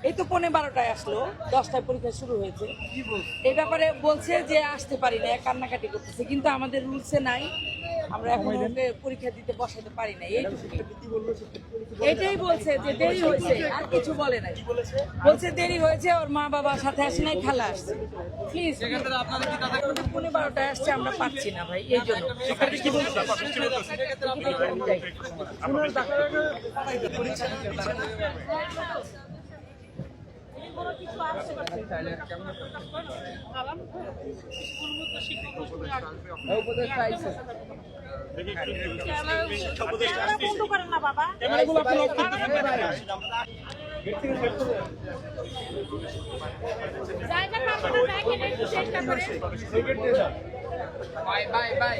এই তো 11:30টায় আসলো, 10টায় পরীক্ষা শুরু হয়েছে। এই ব্যাপারে বলছে যে আসতে পারি না, কান্নাকাটি করতেছে, কিন্তু আমাদের রুলসে নাই, আমরা এখন ওকে পরীক্ষা দিতে বসাতে পারি না। এইটাই বলছে যে দেরি হয়েছে, আর কিছু বলে নাই। বলছে দেরি হয়েছে, ওর মা বাবার সাথে আসে নাই, খালা আসছে। প্লিজ 11:30টায় আসছে, আমরা পাচ্ছি না ভাই, এই জন্য। Bye bye bye.